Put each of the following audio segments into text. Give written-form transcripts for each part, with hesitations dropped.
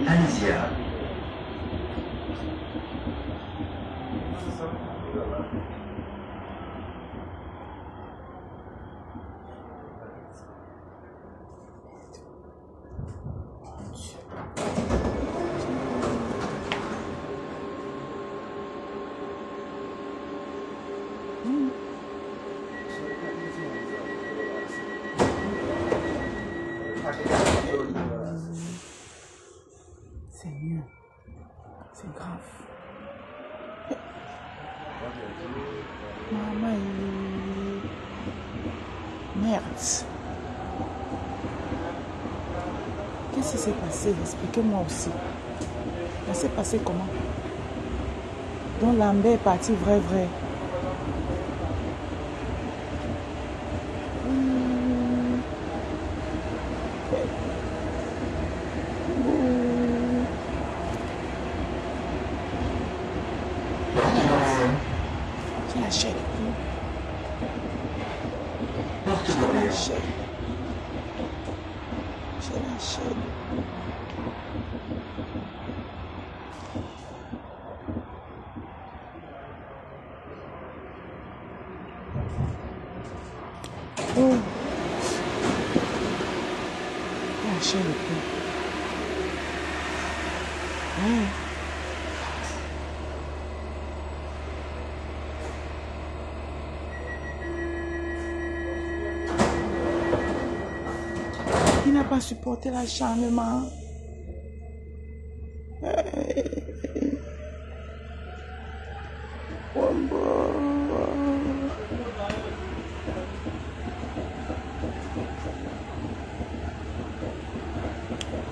Asia. Seigneur, c'est grave. Maman, merde. Qu'est-ce qui s'est passé? Expliquez-moi aussi. Ça s'est passé comment? Donc Lambert est parti vrai. J'ai lâché le coup. J'ai lâché. Oh. Lâcher le coup. Ouais. Il n'a pas supporté l'acharnement.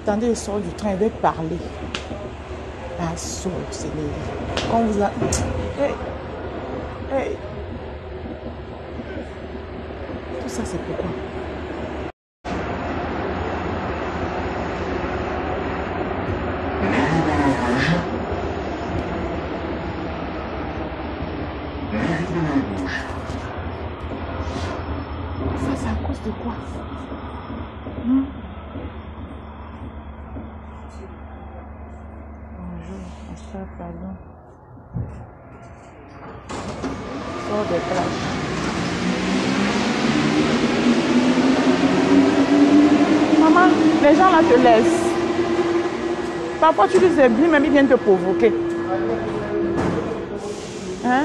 Attendez, il sort du train, il va parler. La sauce, c'est les... Quand vous a... Hey. Tout ça, c'est pourquoi? Ça, c'est à cause de quoi? Bonjour, pardon. Sors des plages. Maman, les gens là te laissent. Parfois tu les oublies, même ils viennent te provoquer. Hein?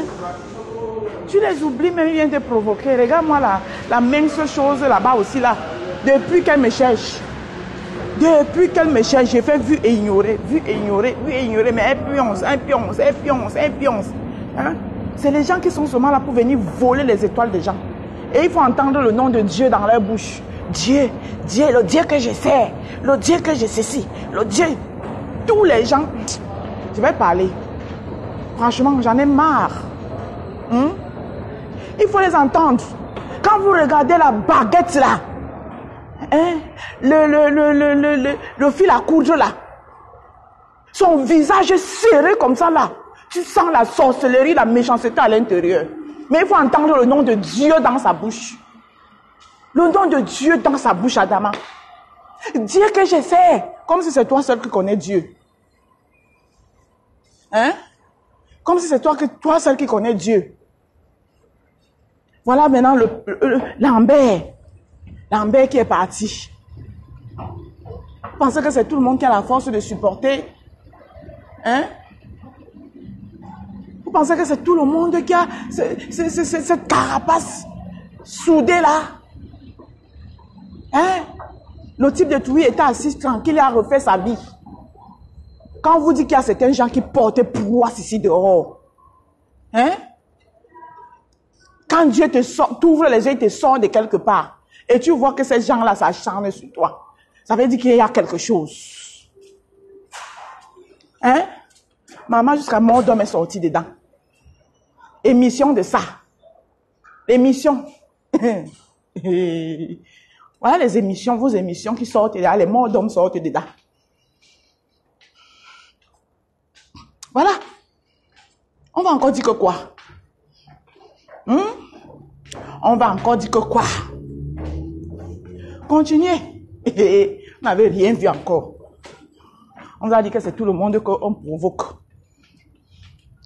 Tu les oublies, même ils viennent te provoquer. Regarde-moi là, la mince chose là-bas aussi là. Depuis qu'elle me cherche. J'ai fait vu et ignorer, mais elle pionce. Hein? C'est les gens qui sont seulement là pour venir voler les étoiles des gens. Et il faut entendre le nom de Dieu dans leur bouche. Dieu, le Dieu que je sais, le Dieu que je sais si, le Dieu. Tous les gens, je vais parler. Franchement, j'en ai marre. Il faut les entendre. Quand vous regardez la baguette là, hein, le fil à coudre là, son visage serré comme ça là, tu sens la sorcellerie, la méchanceté à l'intérieur. Mais il faut entendre le nom de Dieu dans sa bouche. Le nom de Dieu dans sa bouche, Adama. Dire que je sais, comme si c'est toi seul qui connais Dieu. Hein? Comme si c'est toi seul qui connais Dieu. Voilà maintenant Lambert qui est parti. Vous pensez que c'est tout le monde qui a la force de supporter? Hein? Vous pensez que c'est tout le monde qui a cette carapace soudée là? Hein? Le type de Touy était assis tranquille et a refait sa vie. Quand on vous dit qu'il y a certains gens qui portent poisse ici dehors, hein? Quand Dieu t'ouvre les yeux, il te sort de quelque part, et tu vois que ces gens-là s'acharnent sur toi, ça veut dire qu'il y a quelque chose. Hein? Maman, jusqu'à mort d'homme est sortie dedans. Émission de ça. Émission. Voilà les émissions, vos émissions qui sortent dedans, les morts d'hommes sortent dedans. Voilà. On va encore dire que quoi? On va encore dire que quoi? Continuez. On n'avait rien vu encore. On vous a dit que c'est tout le monde qu'on provoque.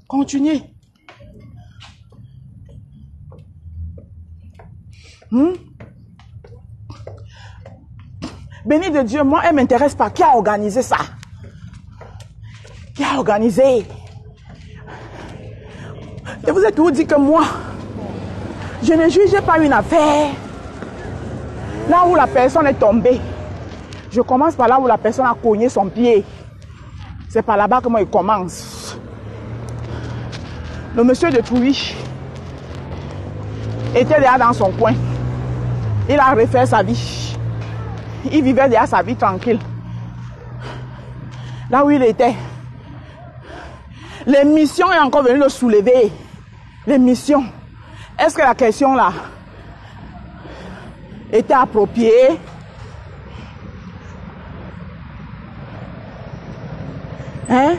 Continuez. Béni de Dieu, moi, elle ne m'intéresse pas. Qui a organisé ça? Qui a organisé? Je vous ai toujours dit que moi, je ne juge pas une affaire là où la personne est tombée. Je commence par là où la personne a cogné son pied. C'est par là-bas que moi, je commence. Le monsieur de Touy était déjà dans son coin. Il a refait sa vie. Il vivait déjà sa vie tranquille. Là où il était. L'émission est encore venue le soulever. L'émission. Est-ce que la question là était appropriée? Hein?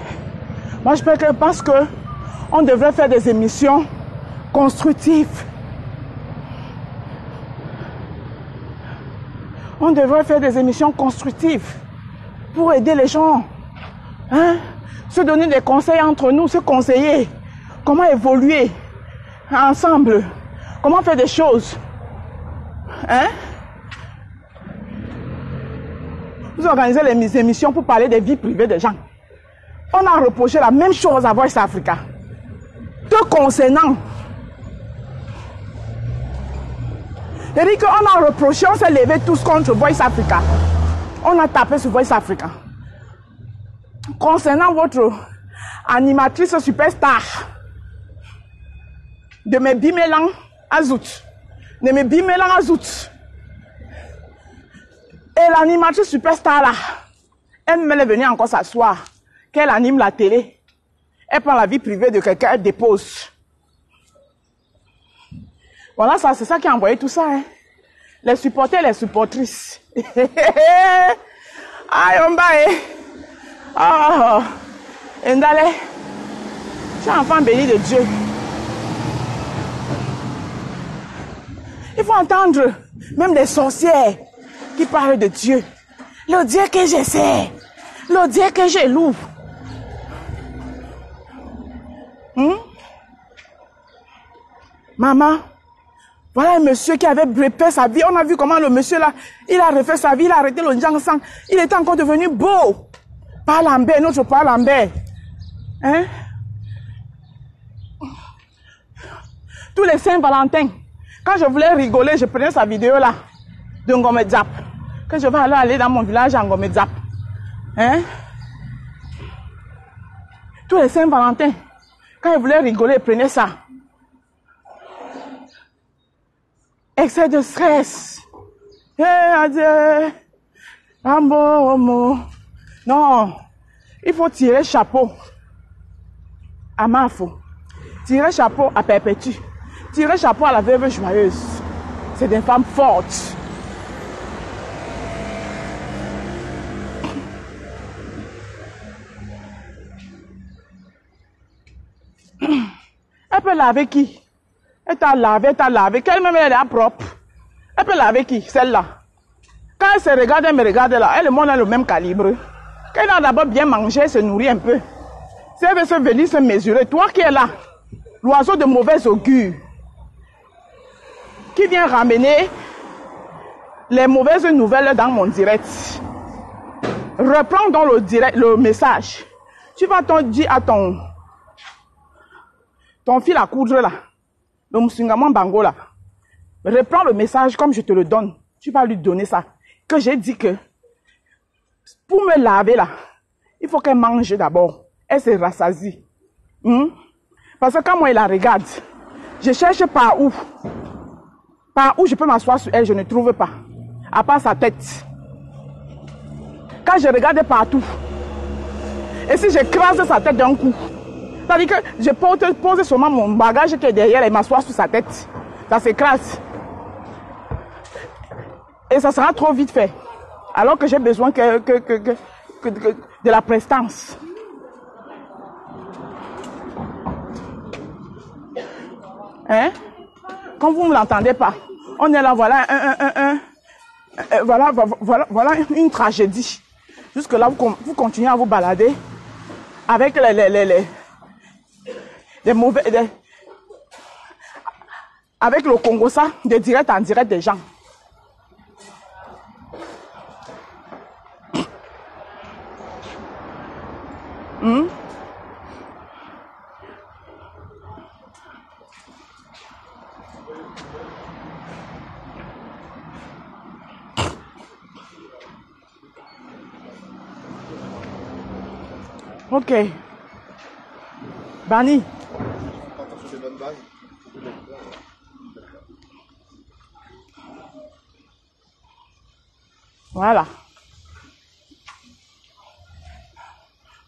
Moi je pense que on devrait faire des émissions constructives. On devrait faire des émissions constructives pour aider les gens. Hein? Se donner des conseils entre nous, se conseiller. Comment évoluer ensemble. Comment faire des choses. Hein? Vous organisez les émissions pour parler des vies privées des gens. On a reproché la même chose à Voice Africa. Te concernant. C'est-à-dire qu'on a reproché, on s'est levé tous contre Voice Africa. On a tapé sur Voice Africa. Concernant votre animatrice superstar de mes Bimelan Azout. De mes Bimelan Azout. Et l'animatrice superstar là, elle me est venue encore s'asseoir. Qu'elle anime la télé. Elle prend la vie privée de quelqu'un, elle dépose. Voilà, ça, c'est ça qui a envoyé tout ça. Hein. Les supporters, les supportrices. Aïe, on va. Oh, Ndale. Tu es un enfant béni de Dieu. Il faut entendre même des sorcières qui parlent de Dieu. Le Dieu que j'essaie. Le Dieu que je loue. Maman, voilà un monsieur qui avait refait sa vie. On a vu comment le monsieur là, il a refait sa vie, il a arrêté le Njang-sang. Il était encore devenu beau. Pas Lambert, notre pas Lambert. Hein? Tous les Saint-Valentin, quand je voulais rigoler, je prenais sa vidéo là, de Ngome Diap. Que je vais aller dans mon village à Ngome Diap. Hein? Tous les Saint-Valentin, quand il voulait rigoler, il prenait ça. Excès de stress. Adieu. Non. Il faut tirer chapeau à Mafo. Tirer chapeau à Perpétue. Tirer chapeau à la veuve joyeuse. C'est des femmes fortes. Elle peut laver qui? Elle t'a lavé. Qu'elle-même elle est propre. Elle peut laver qui? Celle-là. Quand elle se regarde, elle me regarde là. Elle et moi, on a le même calibre. Quand elle a d'abord bien mangé, elle se nourrit un peu. Si elle veut se venir se mesurer, toi qui es là, l'oiseau de mauvaise augure, qui vient ramener les mauvaises nouvelles dans mon direct. Reprends donc le message. Tu vas dire à ton fil à coudre là, le Musingaman Bango là, reprends le message comme je te le donne. Tu vas lui donner ça. Que j'ai dit que pour me laver là, il faut qu'elle mange d'abord. Elle se rassasie. Parce que quand moi, elle la regarde, je cherche par où je peux m'asseoir sur elle, je ne trouve pas. À part sa tête. Quand je regarde partout, et si j'écrase sa tête d'un coup, c'est-à-dire que je pose seulement mon bagage qui est derrière et m'assois sur sa tête. Ça s'écrase. Et ça sera trop vite fait. Alors que j'ai besoin de la prestance. Hein? Quand vous ne l'entendez pas, on est là, voilà voilà une tragédie. Jusque là, vous continuez à vous balader avec les mauvais... avec le Congo, ça, de direct en direct des gens. Ok. Bani. Voilà.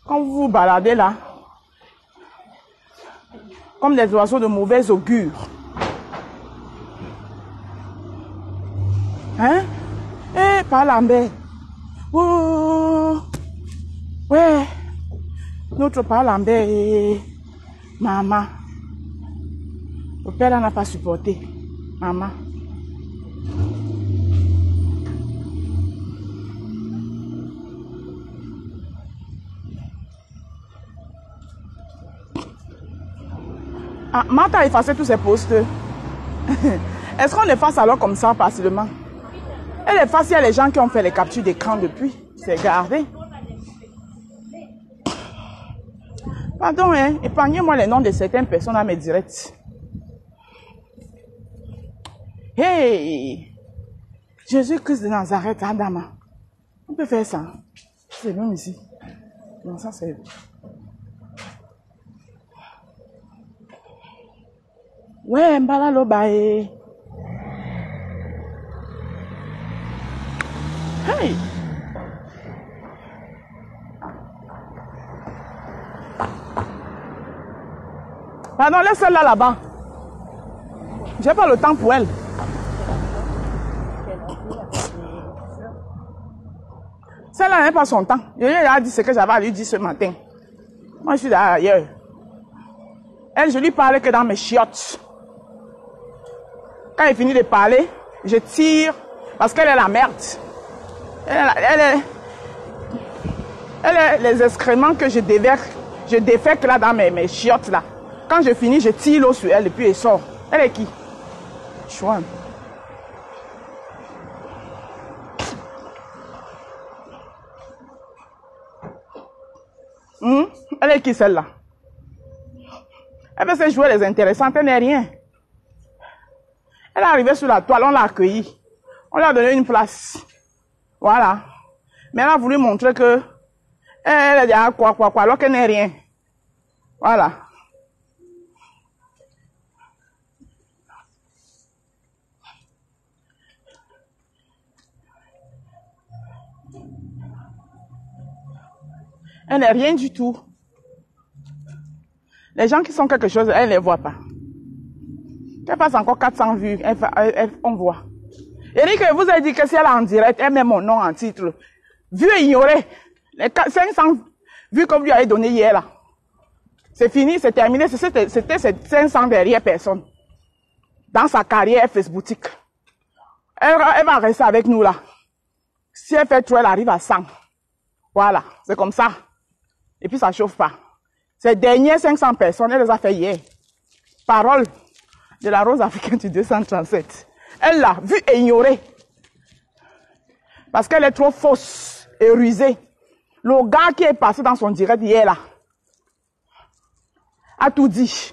Quand vous vous baladez là, comme des oiseaux de mauvais augure. Hein? Eh, pas Lambert. Oh. Ouais. Notre pas Lambert et maman. Le père n'a pas supporté. Maman. Ah, Martha a effacé tous ses posts. Est-ce qu'on efface alors comme ça facilement? Elle efface, il y a les gens qui ont fait les captures d'écran depuis. C'est gardé. Pardon, hein, épargnez-moi les noms de certaines personnes à mes directs. Hey! Jésus-Christ de Nazareth, Adama. On peut faire ça. C'est bon ici. Non, ça c'est... Ouais, Mbala Lobae. Hey! Pardon, laisse celle-là là-bas. J'ai pas le temps pour elle. Celle-là n'a pas son temps. Je lui ai dit ce que j'avais à lui dire ce matin. Moi, je suis ailleurs. Elle, je lui parlais que dans mes chiottes. Quand elle finit de parler, je tire parce qu'elle est la merde. Elle est les excréments que je défèque là dans mes chiottes là. Quand je finis, je tire l'eau sur elle et puis elle sort. Elle est qui? Chouane. Elle est qui celle-là? Elle veut se jouer les intéressantes, elle n'est rien. Elle est arrivée sur la toile, on l'a accueillie. On lui a donné une place. Voilà. Mais elle a voulu montrer que elle est déjà quoi, alors qu'elle n'est rien. Voilà. Elle n'est rien du tout. Les gens qui sont quelque chose, elle ne les voit pas. Qu'elle fasse encore 400 vues, on voit. Eric vous a dit que si elle est en direct, elle met mon nom en titre. Vue ignorée. Les 500 vues que vous lui avez donné hier là. C'est fini, c'est terminé. C'était ces 500 derrière personne. Dans sa carrière Facebook. Elle va rester avec nous là. Si elle fait trop, elle arrive à 100. Voilà, c'est comme ça. Et puis ça chauffe pas. Ces dernières 500 personnes, elle les a fait hier. Parole de la Rose africaine du 237. Elle l'a vue et ignorée. Parce qu'elle est trop fausse et rusée. Le gars qui est passé dans son direct hier là, a tout dit.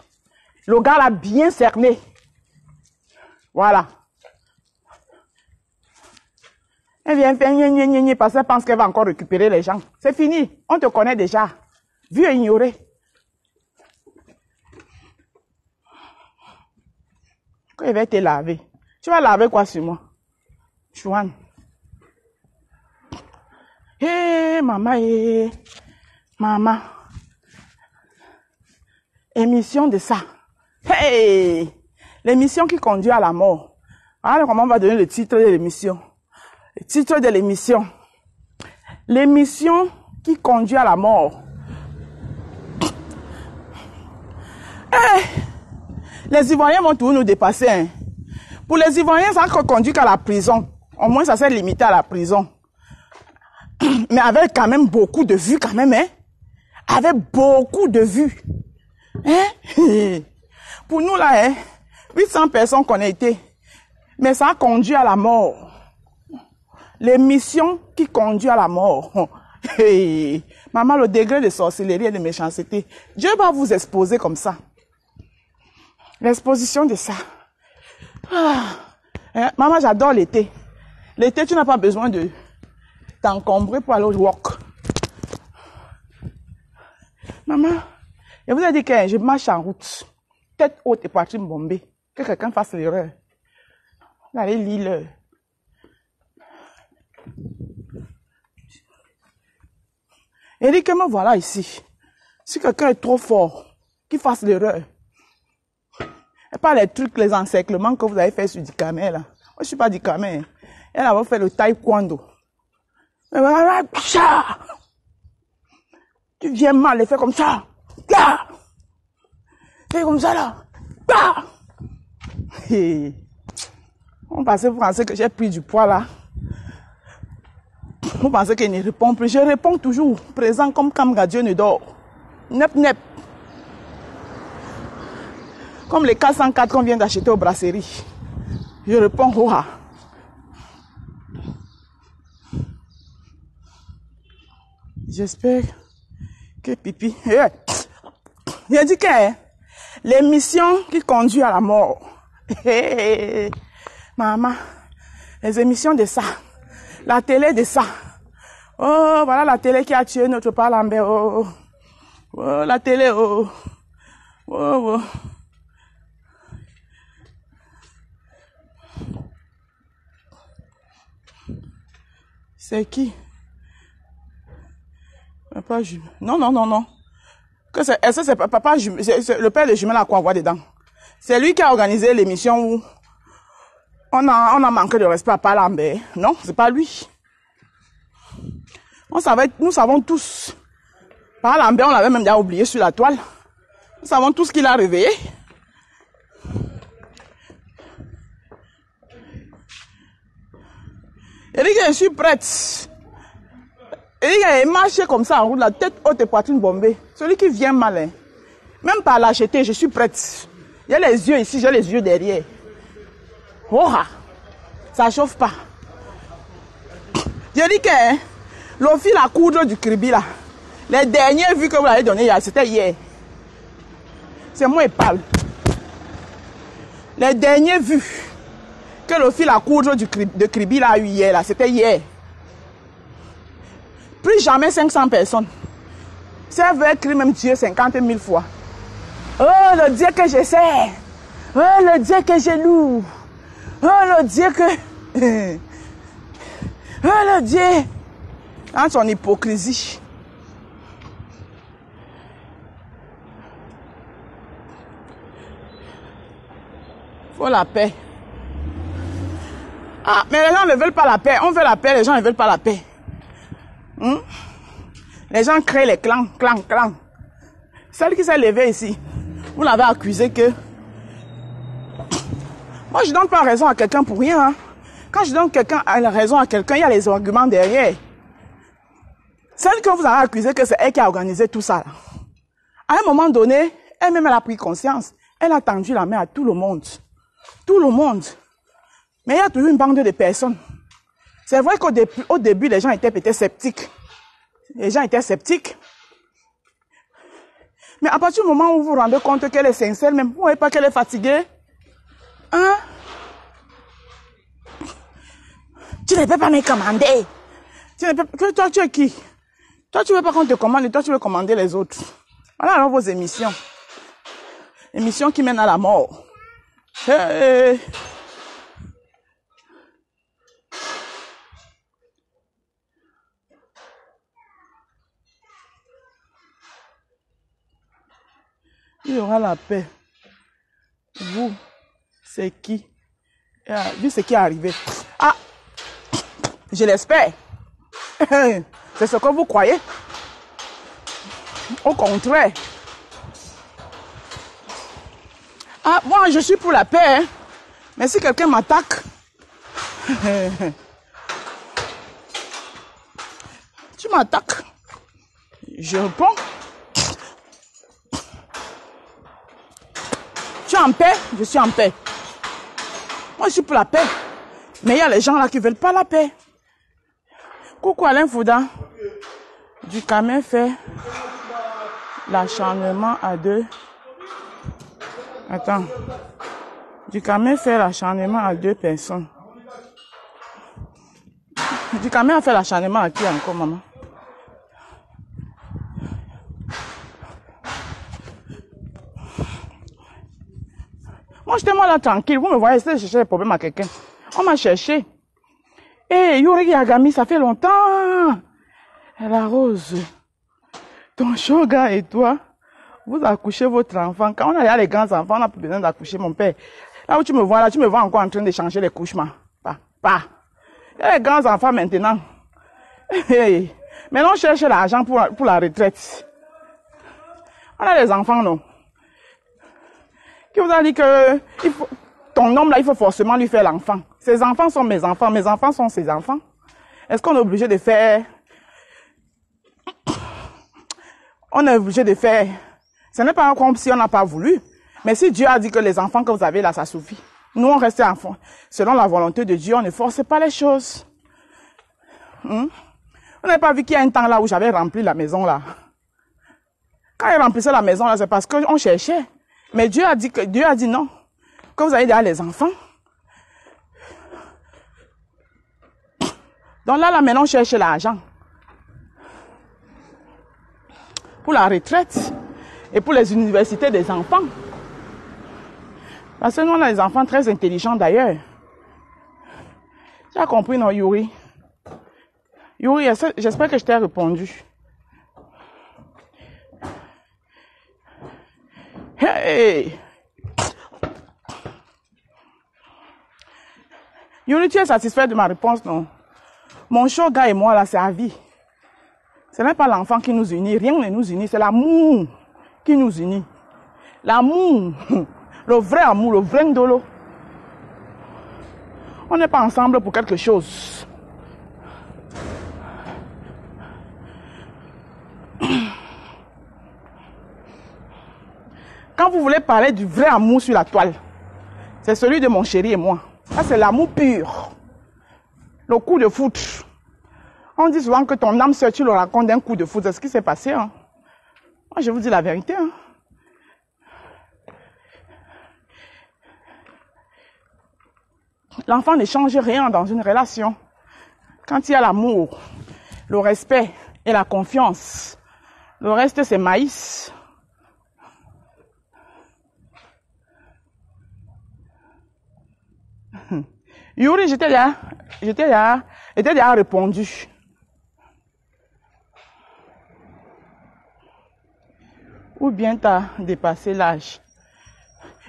Le gars l'a bien cerné. Voilà. Elle vient faire gna parce qu'elle pense qu'elle va encore récupérer les gens. C'est fini. On te connaît déjà. Vu et ignoré. Quand il va te laver. Tu vas laver quoi sur moi? Chouane. Hé, maman, hé. Maman. Émission de ça. Hey! L'émission qui conduit à la mort. Alors, comment on va donner le titre de l'émission? Le titre de l'émission. L'émission qui conduit à la mort. Hey! Les Ivoiriens vont tous nous dépasser. Hein. Pour les Ivoiriens, ça ne conduit qu'à la prison. Au moins, ça s'est limité à la prison. Mais avec quand même beaucoup de vues quand même, hein. Avec beaucoup de vues. Hein? Pour nous là, hein, 800 personnes connectées. Mais ça a conduit à la mort. L'émission qui conduit à la mort. Hey. Maman, le degré de sorcellerie et de méchanceté. Dieu va vous exposer comme ça. L'exposition de ça. Ah. Hein? Maman, j'adore l'été. L'été, tu n'as pas besoin de t'encombrer pour aller au walk. Maman, je vous ai dit que je marche en route. Tête haute et poitrine bombée. Que quelqu'un fasse l'erreur. Allez, lis-le. Il dit que me voilà ici. Si quelqu'un est trop fort, qu'il fasse l'erreur. Et pas les trucs, les encerclements que vous avez fait sur Dikame, là. Moi, je suis pas Dikame. Elle a fait le taekwondo. Tu viens mal, elle fait comme ça. Là. Fais comme ça, là. Là. Et on pensait, vous pensez que j'ai pris du poids, là. Vous pensez qu'il ne répond plus. Je réponds toujours, présent comme Kamga, Dieu ne dort. Nep, nep. Comme les 404 qu'on vient d'acheter aux brasseries. Je réponds, hoa. J'espère que Pipi... Il dit que l'émission qui conduit à la mort. Maman, les émissions de ça. La télé de ça. Oh, voilà la télé qui a tué notre père Lambert. Oh, oh, la télé, oh. Oh, oh. C'est qui? Papa jumeau. Non, non, non, non. Est-ce que c'est papa jumeau? C'est le père de jumeau là qu'on voit dedans. C'est lui qui a organisé l'émission où on a manqué de respect à Papa Lambert. Non, c'est pas lui. Nous savons tous. Papa Lambert, on l'avait même déjà oublié sur la toile. Nous savons tous qu'il a réveillé. Il dit que je suis prête. Il dit qu'il marche comme ça en route, la tête haute et poitrine bombée. Celui qui vient mal, hein. Même par l'acheter, je suis prête. Il y a les yeux ici, j'ai les yeux derrière. Oh, ça chauffe pas. Je dis que hein, le fil à coudre du Kribi là, les dernières vues que vous avez données, c'était hier. C'est moi qui parle. Les dernières vues que le fil à coudre de Kribi là a eu hier, là, c'était hier. Plus jamais 500 personnes. Ça veut écrire même Dieu 50 000 fois. Oh, le Dieu que je sais. Oh, le Dieu que je loue. Oh, le Dieu que... Oh, le Dieu. Dans son hypocrisie. Faut la paix. Ah, mais les gens ne veulent pas la paix. On veut la paix, les gens ne veulent pas la paix. Les gens créent les clans, clans, clans. Celle qui s'est levée ici, vous l'avez accusé que... Moi, je ne donne pas raison à quelqu'un pour rien. Hein. Quand je donne raison à quelqu'un, il y a les arguments derrière. Celle que vous avez accusée que c'est elle qui a organisé tout ça. Là. À un moment donné, elle-même elle a pris conscience. Elle a tendu la main à tout le monde. Tout le monde. Mais il y a toujours une bande de personnes. C'est vrai qu'au début, les gens étaient peut-être sceptiques. Les gens étaient sceptiques. Mais à partir du moment où vous vous rendez compte qu'elle est sincère, même vous ne voyez pas qu'elle est fatiguée. Hein? Tu ne peux pas me commander. Toi, tu es qui? Toi, tu ne veux pas qu'on te commande et toi, tu veux commander les autres. Voilà alors vos émissions. Émissions qui mènent à la mort. Hey. Il y aura la paix. Vous, c'est qui? Vu ce qui est arrivé. Ah! Je l'espère. C'est ce que vous croyez. Au contraire. Ah, moi, je suis pour la paix. Hein. Mais si quelqu'un m'attaque... tu m'attaques, je réponds. Tu es en paix, je suis en paix. Moi, je suis pour la paix. Mais il y a les gens là qui ne veulent pas la paix. Coucou Alain Fouda. Du Camin fait l'acharnement à deux. Attends. Du Camin fait l'acharnement à deux personnes. Du Camin a fait l'acharnement à qui encore, maman? Moi, j'étais moi là tranquille. Vous me voyez, essayer de chercher des problèmes à quelqu'un. On m'a cherché. Hey, Yuri Yagami, ça fait longtemps. La Rose, ton shoga et toi, vous accouchez votre enfant. Quand on a les grands enfants, on n'a plus besoin d'accoucher, mon père. Là où tu me vois, là, tu me vois encore en train de changer les couchements. Pas. Il y a les grands enfants maintenant. Hey. Maintenant, on cherche l'argent pour la retraite. On a les enfants, non? Qui vous a dit que ton homme, là, il faut forcément lui faire l'enfant. Ses enfants sont mes enfants sont ses enfants. Est-ce qu'on est obligé de faire... On est obligé de faire... Ce n'est pas comme si on n'a pas voulu. Mais si Dieu a dit que les enfants que vous avez là, ça suffit. Nous, on reste enfants. Selon la volonté de Dieu, on ne force pas les choses. Vous n'avez pas vu qu'il y a un temps là où j'avais rempli la maison là. Quand il remplissait la maison là, c'est parce qu'on cherchait. Mais Dieu a dit non. Que vous avez déjà les enfants. Donc là, maintenant, on cherche l'argent. Pour la retraite. Et pour les universités des enfants. Parce que nous, on a des enfants très intelligents d'ailleurs. Tu as compris, non, Yuri? Yuri, j'espère que je t'ai répondu. Hey! Yuri, tu es satisfait de ma réponse, non? Mon shoga et moi, là, c'est à vie. Ce n'est pas l'enfant qui nous unit. Rien ne nous unit. C'est l'amour qui nous unit. L'amour. Le vrai amour, le vrai ndolo. On n'est pas ensemble pour quelque chose. Quand vous voulez parler du vrai amour sur la toile, c'est celui de mon chéri et moi. Ça, c'est l'amour pur. Le coup de foudre. On dit souvent que ton âme sœur, tu le racontes d'un coup de foudre. C'est ce qui s'est passé. Hein? Moi, je vous dis la vérité. Hein? L'enfant ne change rien dans une relation. Quand il y a l'amour, le respect et la confiance, le reste, c'est maïs. Yuri, j'étais déjà répondu. Ou bien tu as dépassé l'âge.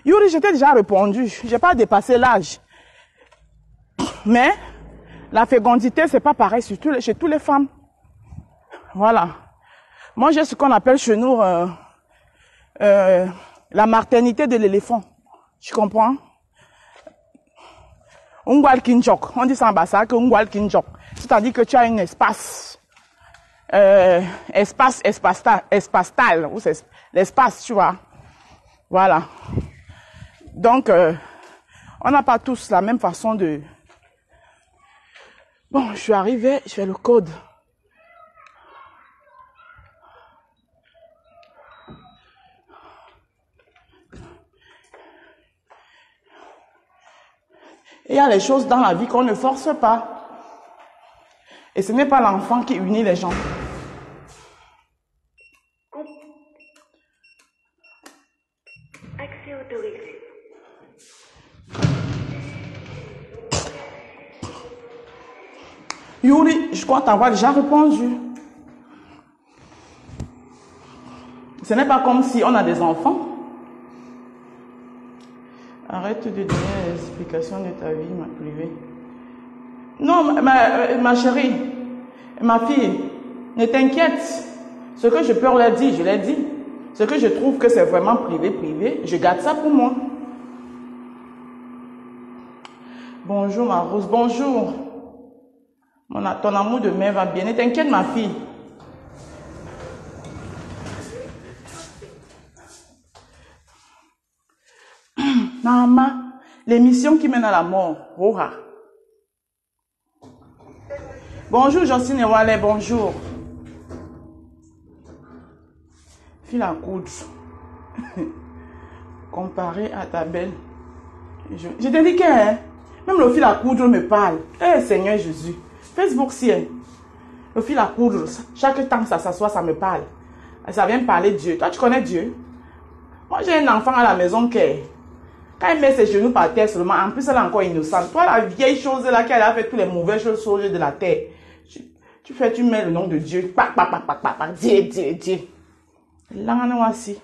Yuri, j'étais déjà répondu. Je n'ai pas dépassé l'âge. Mais la fécondité, c'est pas pareil chez toutes les femmes. Voilà. Moi, j'ai ce qu'on appelle chez nous la maternité de l'éléphant. Tu comprends? Ungwal Kinchok. On dit ça en bassa que Ungwal Kinchok. C'est-à-dire que tu as un espace. Espace-tal. Ou c'est l'espace, tu vois. Voilà. Donc, on n'a pas tous la même façon de... Bon, je suis arrivée, je fais le code. Il y a les choses dans la vie qu'on ne force pas. Et ce n'est pas l'enfant qui unit les gens. Accès autorisé. Yuri, je crois t'avoir déjà répondu. Ce n'est pas comme si on a des enfants. Arrête de donner l'explication de ta vie privée. Non, ma chérie, ma fille, ne t'inquiète. Ce que je peux leur dire, je l'ai dit. Ce que je trouve que c'est vraiment privé, je garde ça pour moi. Bonjour ma Rose, bonjour. Ton amour de mère va bien. Ne t'inquiète ma fille. Nama, l'émission qui mène à la mort. Oha. Bonjour Jocelyne et Wallet, bonjour. Fil à coudre. Comparé à ta belle. Je t'ai dit que hein, même le fil à coudre me parle. Eh Seigneur Jésus. Facebook si hein, le fil à coudre, chaque temps que ça s'assoit, ça me parle. Ça vient me parler de Dieu. Toi, tu connais Dieu? Moi, j'ai un enfant à la maison qui, quand il met ses genoux par terre seulement, en plus, elle est encore innocente. Toi, la vieille chose là, qui a fait toutes les mauvaises choses de la terre, tu mets le nom de Dieu. Dieu. Là, on est voici.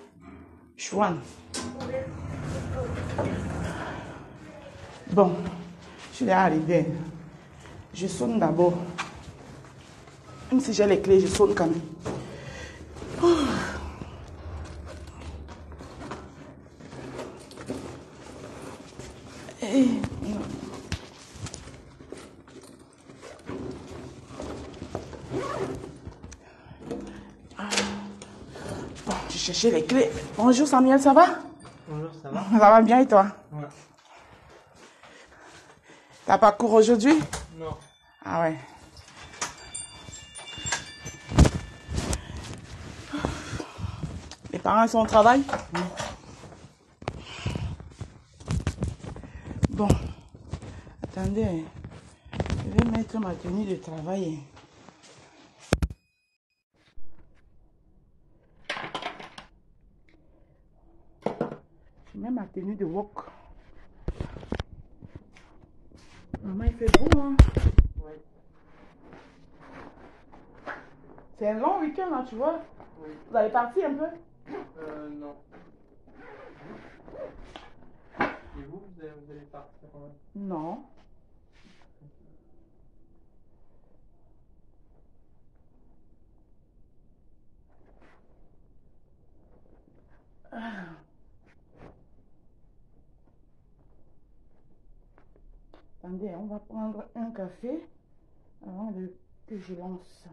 Chouane. Bon, je suis arrivé. Je sonne d'abord. Même si j'ai les clés, je sonne quand même. Oh. Hey. Bon, je cherchais les clés. Bonjour Samuel, ça va? Bonjour, ça va? Ça va bien et toi? Ouais. T'as pas cours aujourd'hui? Non. Ah ouais. Les parents sont au travail? Oui. Bon. Attendez. Je vais mettre ma tenue de travail. Je mets ma tenue de work. Maman, il fait beau, hein? Oui. C'est un long week-end, hein, tu vois? Oui. Vous allez partir un peu? Non. Et vous allez partir quand même? Non. Attendez, on va prendre un café avant que je lance.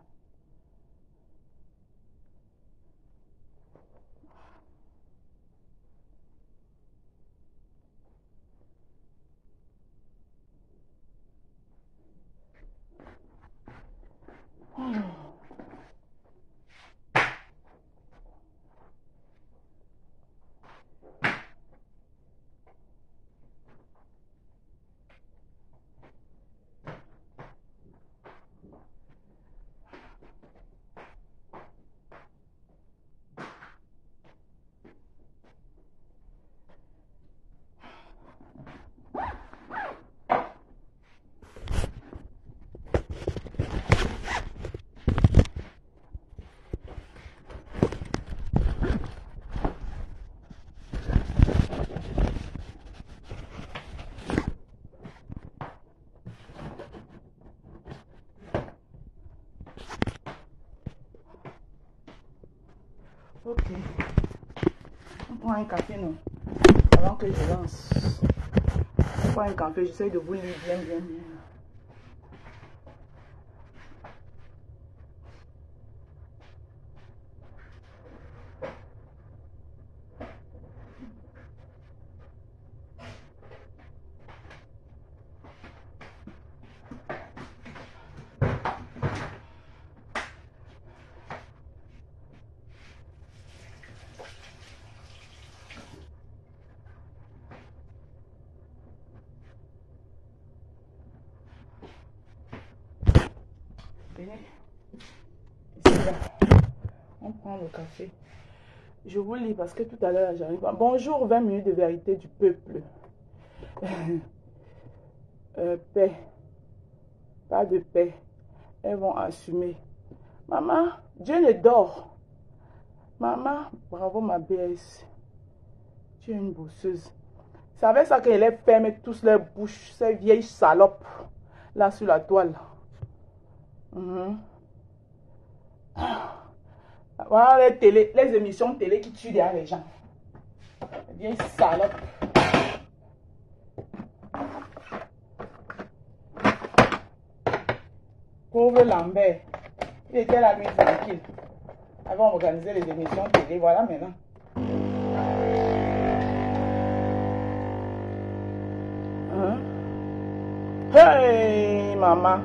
Ok. On prend un café, non? Avant que je lance. On prend un café, j'essaie de vous lire bien. Venez. Ici, là. On prend le café. Je vous lis parce que tout à l'heure, j'arrive. Bonjour, 20 minutes de vérité du peuple. Paix. Pas de paix. Elles vont assumer. Maman, Dieu ne dort. Maman, bravo ma BS. Tu es une bosseuse. C'est avec ça qu'elle les ferme tous leurs bouches, ces vieilles salopes, là sur la toile. Voilà les émissions télé qui tuent derrière les gens. Les vieilles salopes. Pauvre Lambert. Il était la nuit tranquille. Avant d'organiser les émissions télé. Voilà maintenant. Hey, maman.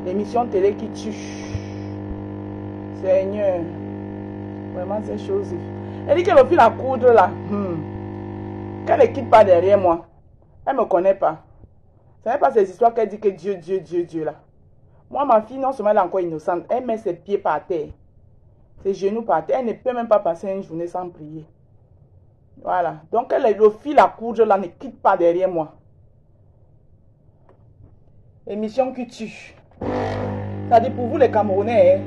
L'émission télé qui tue. Seigneur. Vraiment, ces choses. Elle dit qu'elle a pris la coudre là. Qu'elle ne quitte pas derrière moi. Elle ne me connaît pas. Ce n'est pas ces histoires qu'elle dit que Dieu, Dieu, Dieu, Dieu là. Moi, ma fille, non seulement elle est encore innocente, elle met ses pieds par terre. Ses genoux par terre. Elle ne peut même pas passer une journée sans prier. Voilà. Donc, elle le fil à coudre là ne quitte pas derrière moi. Émission qui tue. Ça dit pour vous les Camerounais, hein,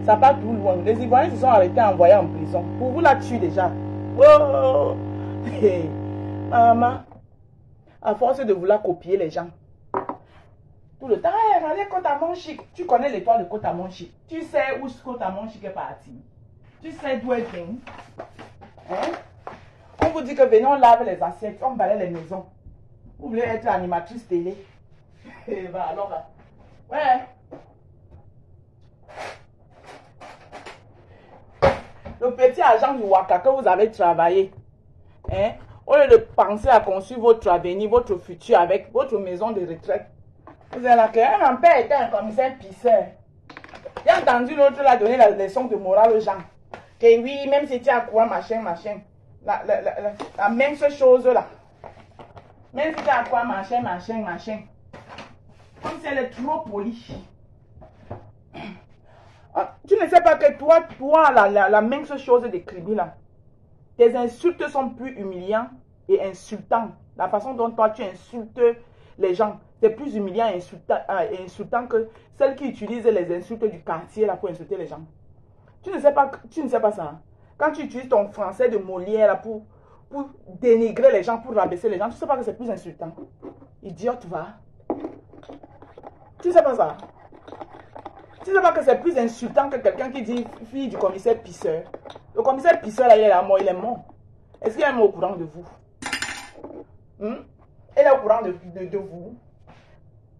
ça part tout loin. Les Ivoiriens se sont arrêtés envoyés en prison. Pour vous la tue déjà. Oh! Hey. Maman, à force de vouloir copier les gens. Tout le temps, hey, regardez Côte-à-Monchique. Tu connais l'étoile de Côte-à-Monchique. Tu sais où Côte-à-Monchique est parti. Tu sais d'où elle vient. Hein? On vous dit que venez, on lave les assiettes, on balaye les maisons. Vous voulez être animatrice télé. Et bah alors là. Ouais. Le petit agent du Waka que vous avez travaillé. Hein? Au lieu de penser à construire votre avenir, votre futur avec votre maison de retraite. Vous êtes là que mon père était un commissaire pisseur. J'ai entendu l'autre là donner la leçon de morale aux gens. Que oui, même si tu as quoi, machin. La même chose là. Même si tu as quoi, machin. Comme si elle est trop polie. Tu ne sais pas que toi la même chose d'écrire là. Tes insultes sont plus humiliants et insultants. La façon dont toi tu insultes les gens, c'est plus humiliant et insultant que celles qui utilisent les insultes du quartier là pour insulter les gens. Tu ne sais pas ça. Quand tu utilises ton français de Molière là, pour dénigrer les gens, pour rabaisser les gens, tu ne sais pas que c'est plus insultant. Idiote, va. Tu ne sais pas ça. Tu ne sais pas que c'est plus insultant que quelqu'un qui dit fille du commissaire pisseur. Le commissaire pisseur là, il est là, mort, il est mort. Est-ce qu'il est au courant de vous? Il est au courant de vous.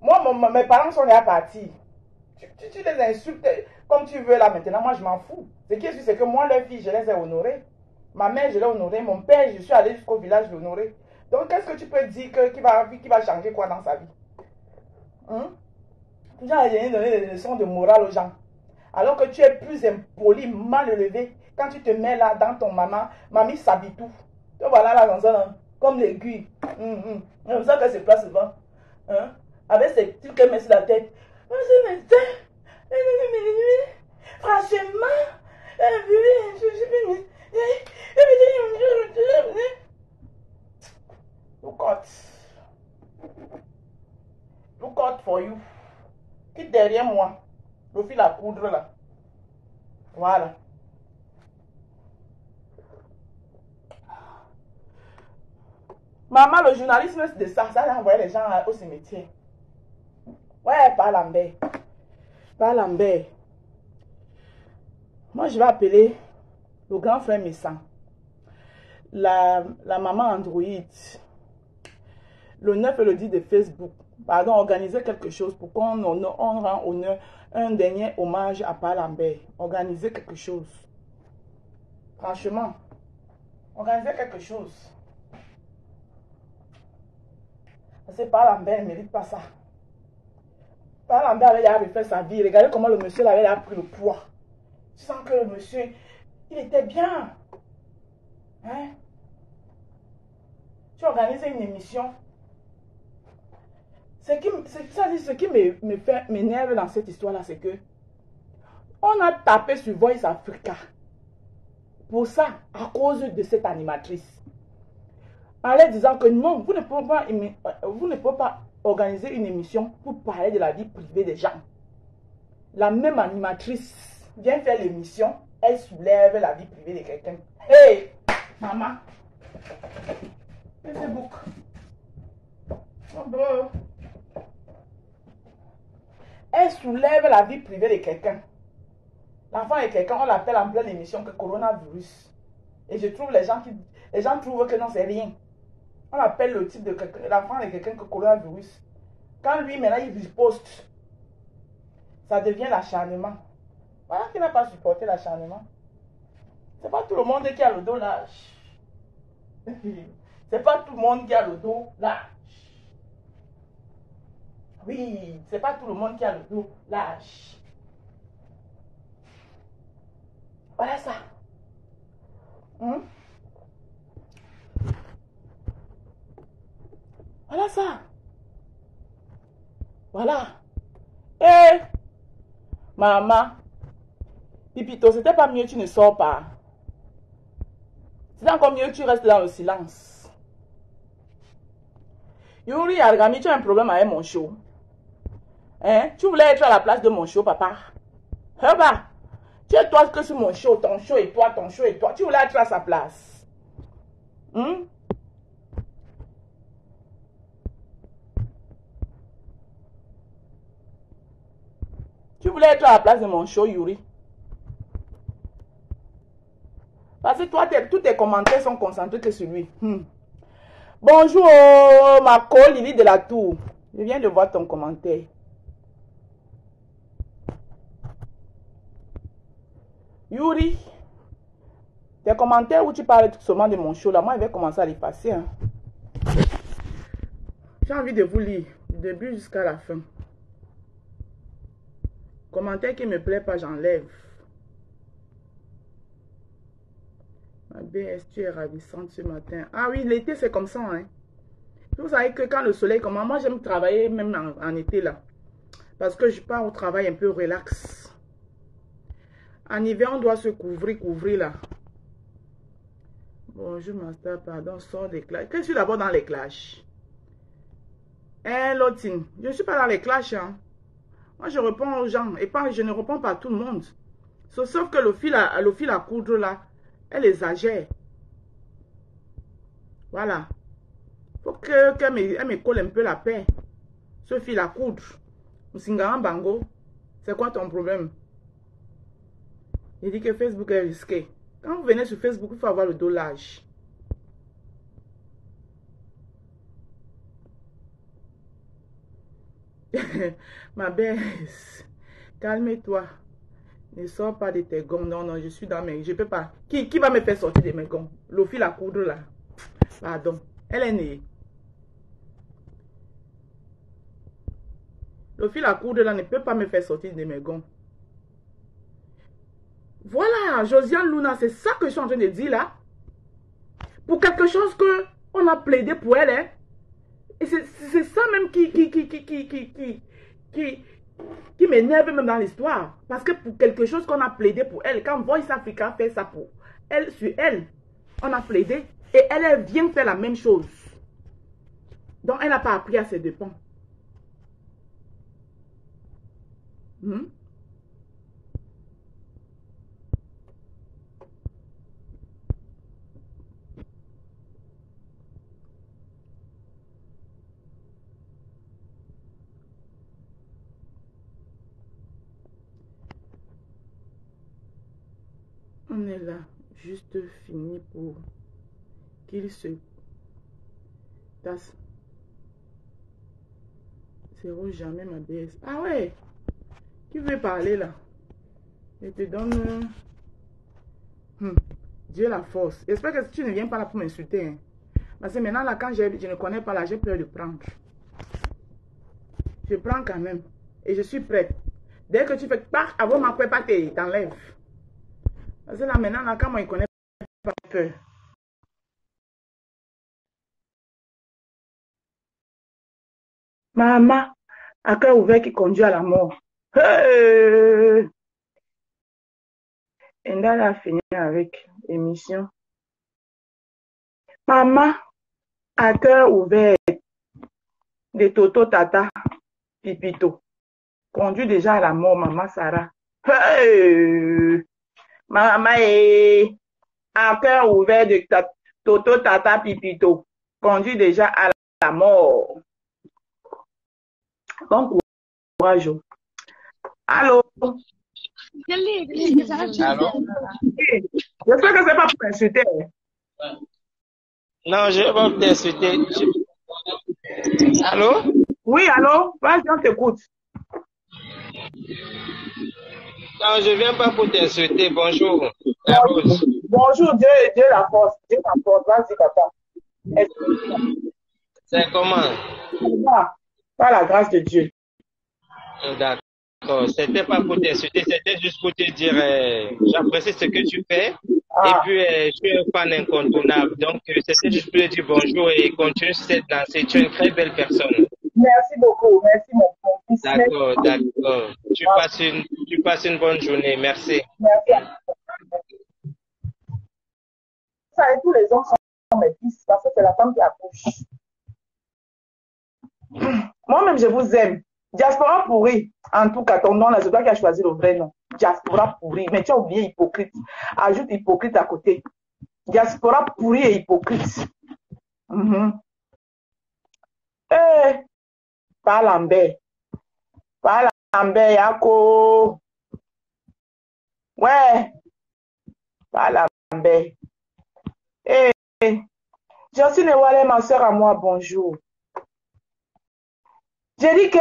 Moi, mes parents sont déjà partis. Tu les insultes comme tu veux là maintenant, moi je m'en fous. Ce qui est sûr, c'est que moi, leurs filles, je les ai honorées. Ma mère, je l'ai honorée. Mon père, je suis allée jusqu'au village l'honorer. Donc, qu'est-ce que tu peux dire qui va changer quoi dans sa vie? Tu as donné des leçons de morale aux gens. Alors que tu es plus impoli, mal élevé. Quand tu te mets là dans ton mamie s'habille tout. Te voilà là dans ça, comme l'aiguille. Comme ça qu'elle se place devant. Avec ses trucs qu'elle met sur la tête. Franchement, look out for you. Quitte derrière moi. Le fil à coudre là. Voilà. Maman, le journalisme de ça a envoyé les gens au cimetière. Ouais, pas Lambert. Pas Lambert. Moi, je vais appeler le grand frère Messan. La maman Android. Le 9 et le 10 de Facebook. Pardon, organiser quelque chose pour qu'on rend honneur, un dernier hommage à Paul Lambert. Organiser quelque chose. Franchement, organiser quelque chose. Parce que Paul Lambert ne mérite pas ça. Paul Lambert avait déjà refait sa vie. Regardez comment le monsieur avait pris le poids. Tu sens que le monsieur, il était bien. Hein? Tu organises une émission. Ce qui m'énerve dans cette histoire-là, c'est que on a tapé sur Voice Africa pour ça, à cause de cette animatrice. En leur disant que non, vous ne pouvez pas organiser une émission pour parler de la vie privée des gens. La même animatrice vient faire l'émission, elle soulève la vie privée de quelqu'un. Hey, maman, Facebook. Oh bon. Elle soulève la vie privée de quelqu'un. L'enfant est quelqu'un, on l'appelle en pleine émission que coronavirus. Et je trouve les gens trouvent que non, c'est rien. On appelle le type de l'enfant de quelqu'un que coronavirus. Quand lui, maintenant, il poste, ça devient l'acharnement. Voilà qu'il n'a pas supporté l'acharnement. C'est pas tout le monde qui a le dos lâche. C'est pas tout le monde qui a le dos lâche. Oui, c'est pas tout le monde qui a le dos lâche. Voilà ça. Hein? Voilà ça. Voilà. Eh, maman. Pipito, c'était pas mieux, tu ne sors pas. C'est encore mieux, tu restes dans le silence. Yuri Argami, tu as un problème avec mon show. Hein? Tu voulais être à la place de mon show, papa. Heba, tu es toi que sur mon show, ton show et toi, ton show et toi. Tu voulais être à sa place. Hmm? Tu voulais être à la place de mon show, Yuri. Parce que toi, tous tes commentaires sont concentrés que sur lui. Bonjour, ma co-Lily de la Tour. Je viens de voir ton commentaire. Yuri, tes commentaires où tu parles seulement de mon show, là, moi, je vais commencer à les passer. Hein. J'ai envie de vous lire, du début jusqu'à la fin. Commentaire qui ne me plaît pas, j'enlève. Ma BS, tu es ravissante ce matin. Ah oui, l'été, c'est comme ça. Hein. Vous savez que quand le soleil commence, moi, j'aime travailler même en été, là. Parce que je pars au travail un peu relax. En hiver, on doit se couvrir là. Bonjour, master, pardon, sors des clashs. Que je suis d'abord dans les clashs. Hein, Lotine, je ne suis pas dans les clashs. Hein. Moi, je réponds aux gens. Et pas, je ne réponds pas à tout le monde. Sauf que le fil à coudre là, elle exagère. Voilà. Faut qu'elle me colle un peu la paix. Ce fil à coudre. Moussingara Bango, c'est quoi ton problème? Il dit que Facebook est risqué. Quand vous venez sur Facebook, il faut avoir le dos large. Ma belle, calme-toi. Ne sors pas de tes gonds. Non, non, je suis dans mes... Je peux pas. Qui va me faire sortir de mes gonds? Le fil à coudre là. Pardon. Elle est née. Le fil à coudre là ne peut pas me faire sortir de mes gonds. Voilà, Josiane Luna, c'est ça que je suis en train de dire là. Pour quelque chose que on a plaidé pour elle. Hein. Et c'est ça même qui m'énerve même dans l'histoire. Parce que pour quelque chose qu'on a plaidé pour elle, quand Voice Africa fait ça pour elle, sur elle, on a plaidé. Et elle vient faire la même chose. Donc elle n'a pas appris à ses dépens. On est là, juste fini pour qu'il se tasse. Zéro jamais ma BS. Ah ouais, qui veut parler là? Je te donne Dieu la force. J'espère que tu ne viens pas là pour m'insulter. Hein. Parce que maintenant là, quand je ne connais pas là, j'ai peur de prendre. Je prends quand même. Et je suis prête. Dès que tu fais pas avant ma prépa, t'enlèves. Parce que là maintenant, là, quand moi je connais pas peur. Maman, à cœur ouvert qui conduit à la mort. Hey! Endal a fini avec l'émission. Maman, à cœur ouvert de Toto Tata Pipito. Conduit déjà à la mort, maman Sarah. Hey! Maman est à cœur ouvert de Toto Tata Pipito. Conduit déjà à la mort. Bon courage. Allô? Allô? J'espère que c'est pas pour insulter. Non, je ne vais pas t'insulter. Allô? Oui, allô? Vas-y, on t'écoute. Non, je ne viens pas pour t'insulter. Bonjour. Bonjour, Dieu la force. Dieu la force. Vas-y, papa. C'est comment? Par la grâce de Dieu. D'accord. C'était pas pour t'insulter, c'était juste pour te dire, j'apprécie ce que tu fais. Et Ah, puis, je suis un fan incontournable. Donc, c'était juste pour te dire bonjour et continue sur cette lancée. Tu es une très belle personne. merci beaucoup. Merci, mon fils. D'accord, Merci. d'accord. Ah, Tu passes une bonne journée. Merci. merci. Ça, et tous les hommes sont mes fils parce que c'est la femme qui accouche. Moi-même, je vous aime. Diaspora pourri. En tout cas, ton nom, là, c'est toi qui as choisi le vrai nom. Diaspora pourri. Mais tu as oublié hypocrite. Ajoute hypocrite à côté. Diaspora pourri et hypocrite. Eh, pas Lambert. Pas Lambert, Yako. Ouais, pas Lambert. Eh, Jocelyne Ewale, ma soeur à moi, bonjour. J'ai dit que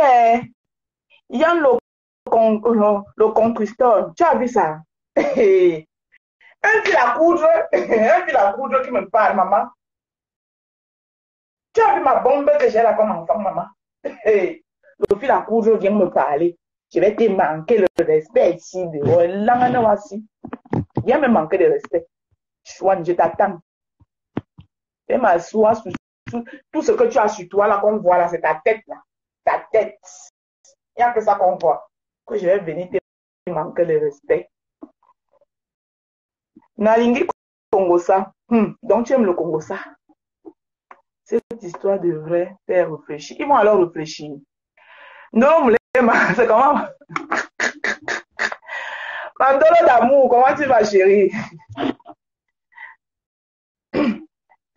Yann le conquisteur, tu as vu ça? Un fil à coudre, un fil à coudre qui me parle, maman. Tu as vu ma bombe que j'ai là comme enfant, maman? Le fil à coudre vient me parler. Je vais te manquer le respect ici. Viens me manquer de respect. Je t'attends. Et m'assois sur tout ce que tu as sur toi là qu'on voit là, c'est ta tête là. Ta tête. Il n'y a que ça qu'on voit. Que je vais venir te manquer de respect. Nalingi Congosa. Donc tu aimes le Congosa. Cette histoire devrait faire réfléchir. Ils vont alors réfléchir. Non, c'est comment? Mandolo d'amour, comment tu vas, chérie?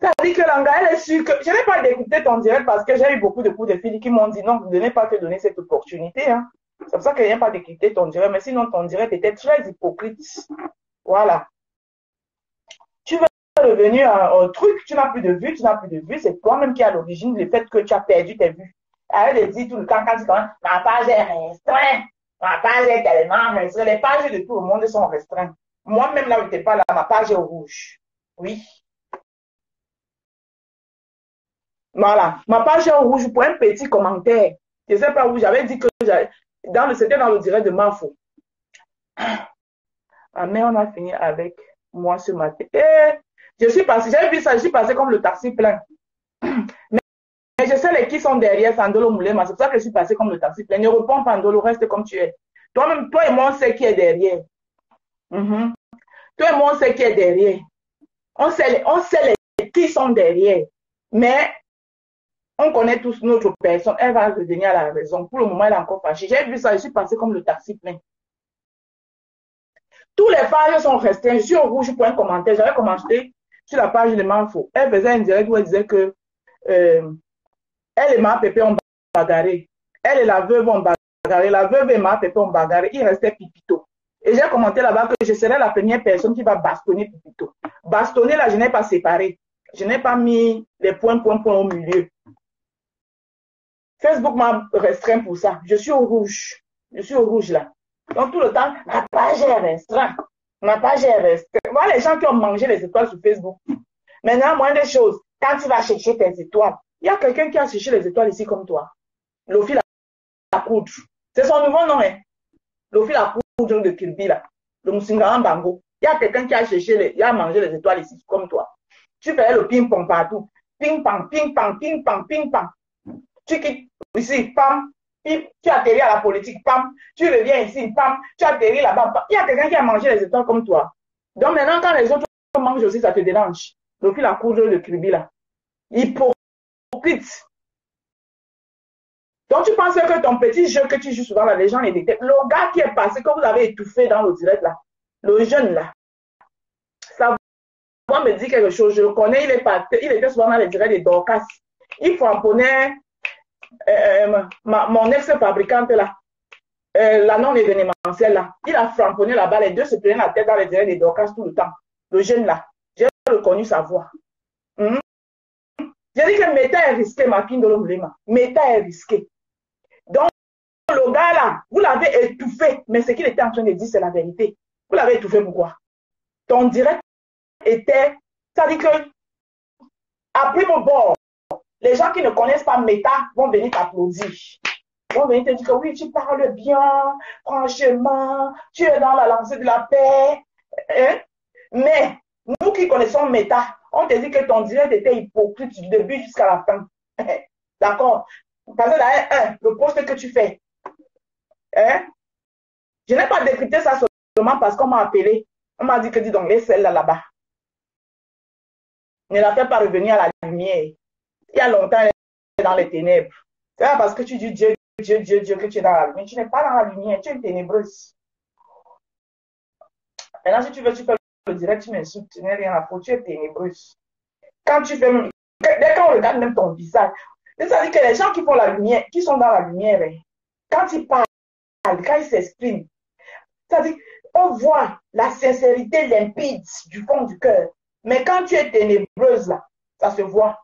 Ça dit que Langa, elle est sûre que je n'ai pas d'écouter ton direct parce que j'ai eu beaucoup de coups de fil qui m'ont dit non, de ne pas te donner cette opportunité. Hein. C'est pour ça que je n'ai pas d'écouter ton direct, mais sinon ton direct était très hypocrite. Voilà. Tu veux revenir au truc, tu n'as plus de vues, c'est toi-même qui as l'origine du fait que tu as perdu tes vues. Arrête de dire tout le temps quand tu commences, ma page est restreinte, ma page est tellement restreinte. Les pages de tout le monde sont restreintes. Moi-même là où tu n'es pas là, ma page est rouge. Oui. Voilà, ma page est rouge pour un petit commentaire. Je ne sais pas où j'avais dit que c'était dans le direct de Mafo. Ah, mais on a fini avec moi ce matin. Et je suis passé, j'ai vu ça, je suis passé comme le taxi plein. Mais je sais les qui sont derrière Sandolo Moulema, c'est pour ça que je suis passé comme le taxi plein. Ne réponds pas, Sandolo, reste comme tu es. Toi-même, toi et moi, on sait qui est derrière. Toi et moi, on sait qui est derrière. On sait les qui sont derrière. Mais on connaît tous notre personne, elle va revenir à la raison. Pour le moment, elle est encore fâchée. J'ai vu ça, je suis passé comme le taxi plein. Tous les pages sont restreintes. Je suis au rouge pour un commentaire. J'avais commenté sur la page de Manfo. Elle faisait un direct où elle disait que elle et ma pépé ont bagarré. Elle et la veuve ont bagarré. La veuve et ma pépé ont bagarré. Il restait Pipito. Et j'ai commenté là-bas que je serais la première personne qui va bastonner Pipito. Bastonner là, je n'ai pas séparé. Je n'ai pas mis les points au milieu. Facebook m'a restreint pour ça. Je suis au rouge. Je suis au rouge là. Donc tout le temps, ma page est restreinte. Ma page est restreinte. Voilà les gens qui ont mangé les étoiles sur Facebook. Maintenant, moins des choses. Quand tu vas chercher tes étoiles, il y a quelqu'un qui a cherché les étoiles ici comme toi. Lofi la coudre. C'est son nouveau nom, hein. Lofi la coudre de Kirby là. Le Musingaran Bango. Il y a quelqu'un qui a cherché, il a mangé les étoiles ici comme toi. Tu fais le ping-pong partout. Ping-pong, ping-pong, ping-pong, ping-pong. Tu quittes ici, pam, tu atterris à la politique, pam, tu reviens ici, pam, tu atterris là-bas, pam. Il y a quelqu'un qui a mangé les étoiles comme toi. Donc maintenant, quand les autres mangent aussi, ça te dérange. Depuis la coudre de Kirby là. Hypocrite. Donc tu penses que ton petit jeu que tu joues souvent là, les gens les détestent. Le gars qui est passé, que vous avez étouffé dans le direct là, le jeune là, ça va me dire quelque chose. Je le connais, il était souvent dans les directs de Dorcas. Il frapponnait mon ex-fabricante là, la non-événementielle là, il a framponné là-bas, les deux se prenaient la tête dans les directs de Dorcas tout le temps. Le jeune là, j'ai reconnu sa voix. J'ai dit que Meta est risqué, ma fille de l'Omblema. Meta est risqué. Donc, le gars là, vous l'avez étouffé, mais ce qu'il était en train de dire, c'est la vérité. Vous l'avez étouffé pourquoi? Ton direct était, ça dit que, après mon bord, les gens qui ne connaissent pas Meta vont venir t'applaudir. Vont venir te dire que oui, tu parles bien, franchement, tu es dans la lancée de la paix. Hein? Mais nous qui connaissons Meta, on te dit que ton direct était hypocrite du début jusqu'à la fin. D'accord? Parce que le poste que tu fais, hein? Je n'ai pas décrypté ça seulement parce qu'on m'a appelé. On m'a dit que dis donc, laisse celle-là là-bas. Ne la fais pas revenir à la lumière. Il y a longtemps, elle est dans les ténèbres. C'est pas parce que tu dis Dieu, Dieu, Dieu, Dieu que tu es dans la lumière. Tu n'es pas dans la lumière, tu es une ténébreuse. Maintenant, si tu veux, tu fais le direct, tu m'insultes, tu n'es rien à foutre, tu es ténébreuse. Quand tu fais, dès qu'on regarde même ton visage, c'est-à-dire que les gens qui font la lumière, qui sont dans la lumière, quand ils parlent, quand ils s'expriment, c'est-à-dire, on voit la sincérité limpide du fond du cœur. Mais quand tu es ténébreuse, là, ça se voit.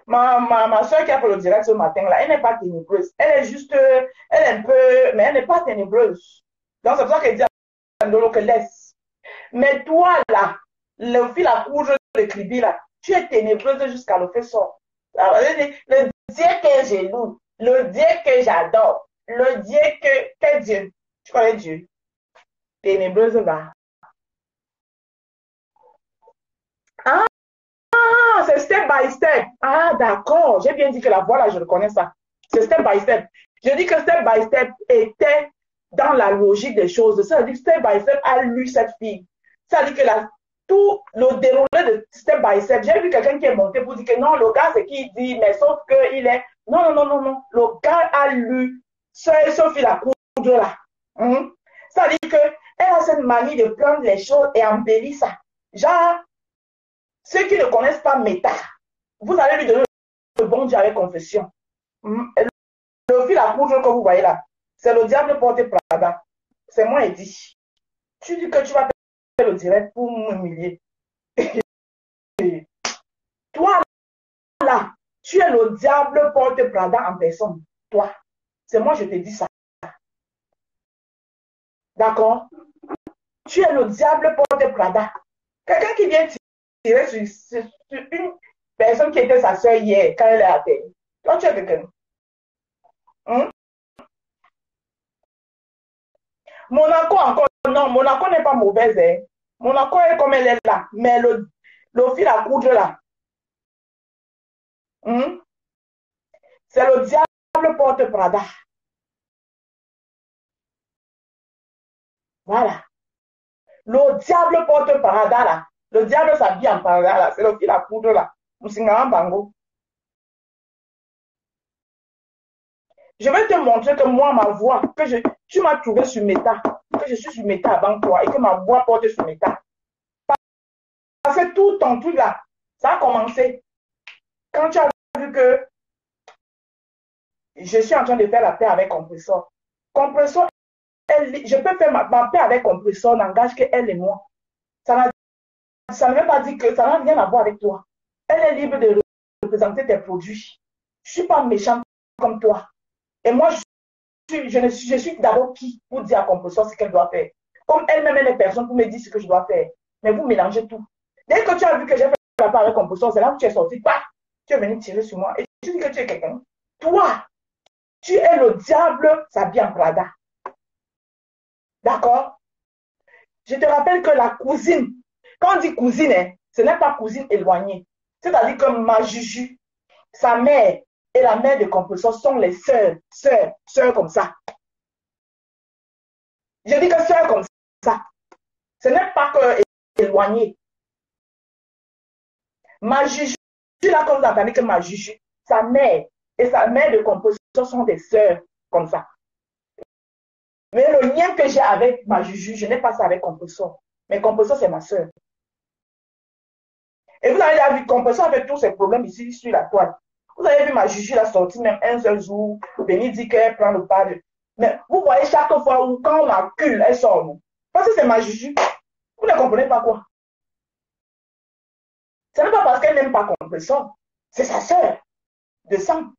Ma soeur qui a fait le direct ce matin, là, elle n'est pas ténébreuse. Elle est juste, elle est un peu, mais elle n'est pas ténébreuse. Donc, c'est pour ça qu'elle dit à Ndolo que laisse. Mais toi, là, le fil à coudre de Kribi, là, tu es ténébreuse jusqu'à le fait sort. Le Dieu que j'ai loue, le Dieu que j'adore, le Dieu que Dieu. Tu connais Dieu? Ténébreuse, là. Ah! C'est step by step. Ah, d'accord. J'ai bien dit que la voix, là, je reconnais ça. C'est step by step. Je dis que step by step était dans la logique des choses. Ça veut dire que step by step a lu cette fille. Ça veut dire que tout le déroulé de step by step, j'ai vu quelqu'un qui est monté pour dire que non, le gars, c'est qui dit, mais sauf qu'il est... Non, non, non, non, non. Le gars a lu Sophie la coudre là. Ça veut dire qu'elle a cette manie de prendre les choses et embellir ça. Genre, ceux qui ne connaissent pas Meta, vous allez lui donner le bon Dieu avec confession. Le fil à coudre que vous voyez là, c'est le diable porté Prada. C'est moi, il dit. Tu dis que tu vas faire le direct pour m'humilier. Toi, là, tu es le diable porté Prada en personne. Toi. C'est moi, je te dis ça. D'accord? Tu es le diable porté Prada. Quelqu'un qui vient tirer sur une personne qui était sa soeur hier, quand elle est à terre. Toi, tu es quelqu'un. Monaco encore, non, Monaco n'est pas mauvaise. Hein. Monaco est comme elle est là. Mais le fil à coudre là, c'est le diable porte Prada. Voilà. Le diable porte Prada là. Le diable s'habille en Prada là. C'est le fil à coudre là. Moussingam Bango. Je vais te montrer que moi, ma voix, tu m'as trouvé sur Meta, que je suis sur Meta avant toi et que ma voix porte sur Meta. Parce que tout ton truc là, ça a commencé quand tu as vu que je suis en train de faire la paix avec Compressor. Compressor, je peux faire ma paix avec Compressor, n'engage qu'elle et moi. Ça ne veut pas dire que ça n'a rien à voir avec toi. Elle est libre de représenter tes produits. Je ne suis pas méchante comme toi. Et moi, je suis d'abord qui pour dire à Compressor ce qu'elle doit faire. Comme elle-même, elle est personne pour me dire ce que je dois faire. Mais vous mélangez tout. Dès que tu as vu que j'ai fait la paix avec Compressor, c'est là où tu es sorti. Bah, tu es venu tirer sur moi. Et tu dis que tu es quelqu'un. Toi, tu es le diable s'habille en Prada. D'accord? Je te rappelle que la cousine, quand on dit cousine, hein, ce n'est pas cousine éloignée. C'est-à-dire que ma Juju, sa mère et la mère de Compressor sont les sœurs comme ça. Je dis que sœurs comme ça. Ce n'est pas que éloignée. Ma Juju, là, quand vous entendez que ma Juju, sa mère et sa mère de Compressor sont des sœurs comme ça. Mais le lien que j'ai avec ma Juju, je n'ai pas ça avec Compressor. Mais Compressor, c'est ma sœur. Et vous avez vu, Compressor avec tous ces problèmes ici sur la toile. Vous avez vu ma Juju la sortie même un seul jour, venir dire qu'elle prend le pas de... Mais vous voyez chaque fois où quand on m'accule, elle sort. Non? Parce que c'est ma Juju. Vous ne comprenez pas quoi. Ce n'est pas parce qu'elle n'aime pas Compressor. C'est sa sœur de sang.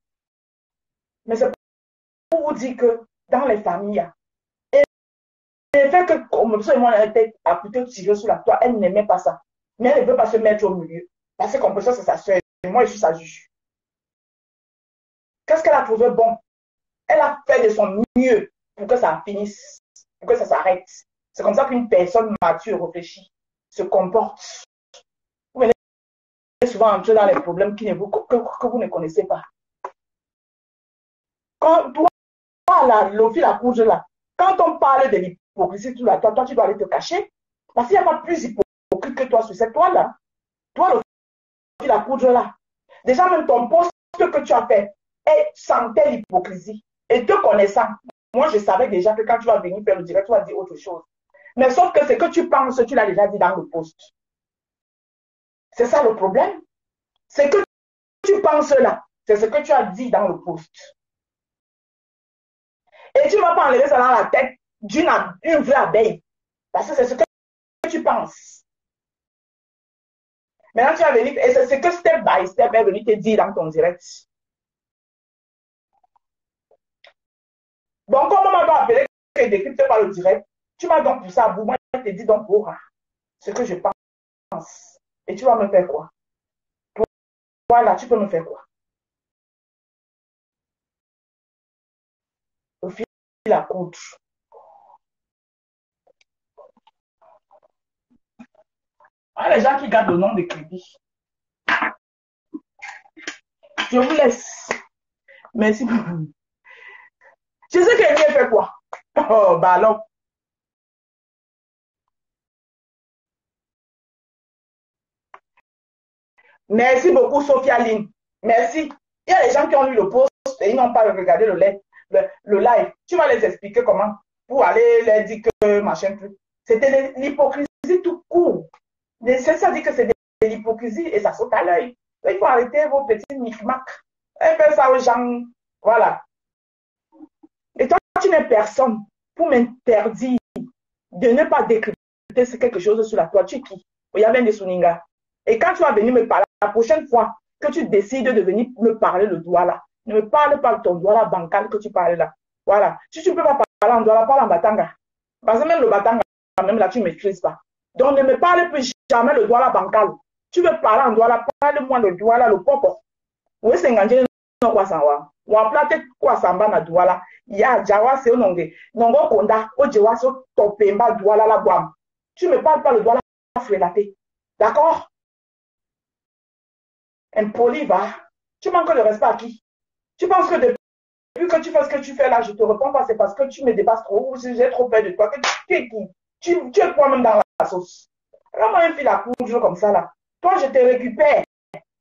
Mais c'est pour vous dire que dans les familles, le fait que Compressor et moi, on était à côté tirer sur la toile, elle n'aimait pas ça. Mais elle ne veut pas se mettre au milieu. Parce que comme ça, c'est sa soeur. Et moi, je suis sa juge. Qu'est-ce qu'elle a trouvé bon? Elle a fait de son mieux pour que ça finisse, pour que ça s'arrête. C'est comme ça qu'une personne mature, réfléchie, se comporte. Vous venez souvent entrer dans les problèmes que vous ne connaissez pas. Quand toi, là, Lofi, la courge là, quand on parle de l'hypocrisie, toi, tu dois aller te cacher. Parce qu'il n'y a pas plus hypocrite que toi sur cette toile-là. Toi, Lofi, la courge là. Déjà, même ton poste que tu as fait, elle sentait l'hypocrisie. Et te connaissant, moi, je savais déjà que quand tu vas venir faire le direct, tu vas dire autre chose. Mais sauf que ce que tu penses, tu l'as déjà dit dans le post. C'est ça le problème. Ce que tu penses là, c'est ce que tu as dit dans le post. Et tu ne vas pas enlever ça dans la tête d'une vraie abeille. Parce que c'est ce que tu penses. Maintenant, tu vas venir, et c'est ce que step by step est venu te dire dans ton direct. Donc, comme on va appeler que décrypté par le direct, tu vas donc pousser à bout. Moi, je te dis donc, ce que je pense. Et tu vas me faire quoi? Toi, là, tu peux me faire quoi? Au fil de la courge. Voilà les gens qui gardent le nom de crédit. Je vous laisse. Merci beaucoup. Je sais qu'elle vient faire quoi? Oh, bah alors. Merci beaucoup, Sophia Lynn. Merci. Il y a des gens qui ont lu le post et ils n'ont pas regardé le live. Tu vas les expliquer comment pour aller leur dire que machin truc. C'était l'hypocrisie tout court. C'est ça dit que c'est de l'hypocrisie et ça saute à l'œil. Il faut arrêter vos petits micmacs. Et faire ça aux gens. Voilà. Et toi, tu n'es personne pour m'interdire de ne pas décrypter quelque chose sur la toile. Tu es qui? Il y avait des Souninga. Et quand tu vas venir me parler, la prochaine fois que tu décides de venir me parler le doigt là, ne me parle pas de ton doigt là bancal que tu parles là. Voilà. Si tu ne peux pas parler en doigt là, parle en batanga. Parce que même le batanga, même là, tu ne maîtrises pas. Donc ne me parle plus jamais le doigt là bancal. Tu veux parler en doigt là, parle-moi le doigt là, le popo. Oui, c'est un non quoi ça va. Ou en plate quoi ça va na doigt là. Ya jawa c'est nonge. Nongo konda, o jewa so topemba doigt là la boam. Tu ne me parles pas le doigt là frélaté. D'accord? Impoli, va. Tu manques de respect à qui? Tu penses que depuis que tu fais ce que tu fais là, je ne te réponds pas, c'est parce que tu me dépasses trop ou j'ai trop peur de toi. Que tu es qui? Tu es toi-même dans la sauce. Alors moi, un fil à coudre comme ça là. Toi, je te récupère.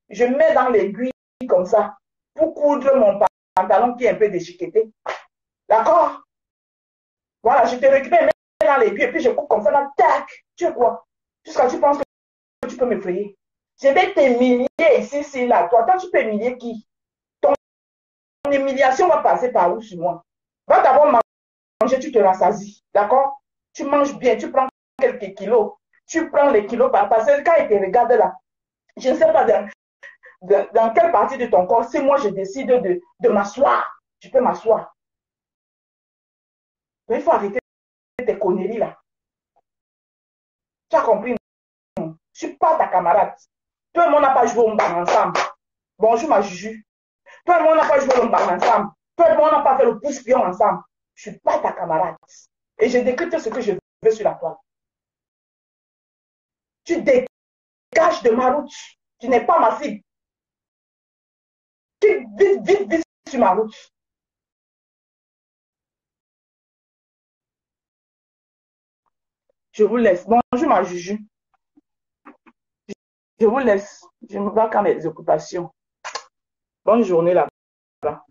Je mets dans l'aiguille comme ça pour coudre mon pantalon qui est un peu déchiqueté. D'accord? Voilà, je te récupère, mets dans l'aiguille et puis je coupe comme ça là. Tac! Tu es quoi? Jusqu'à tu penses que tu peux m'effrayer. Je vais t'humilier ici, là. Toi, tu peux humilier qui? Ton humiliation va passer par où sur moi? Va d'abord manger, tu te rassasies. D'accord? Tu manges bien, tu prends quelques kilos. Tu prends les kilos parce que quand il te regarde là, je ne sais pas dans quelle partie de ton corps, si moi je décide de m'asseoir, tu peux m'asseoir. Il faut arrêter tes conneries là. Tu as compris? Je ne suis pas ta camarade. Tout le monde n'a pas joué au bar ensemble. Bonjour ma Juju. Tout le monde n'a pas joué au bar ensemble. Tout le monde n'a pas fait le pouce-pion ensemble. Je ne suis pas ta camarade. Et je décrypte ce que je veux sur la toile. Tu dégages de ma route. Tu n'es pas ma cible. Tu vite sur ma route. Je vous laisse. Bonjour ma Juju. Je vous laisse. Je me vois quand mes occupations. Bonne journée là-bas.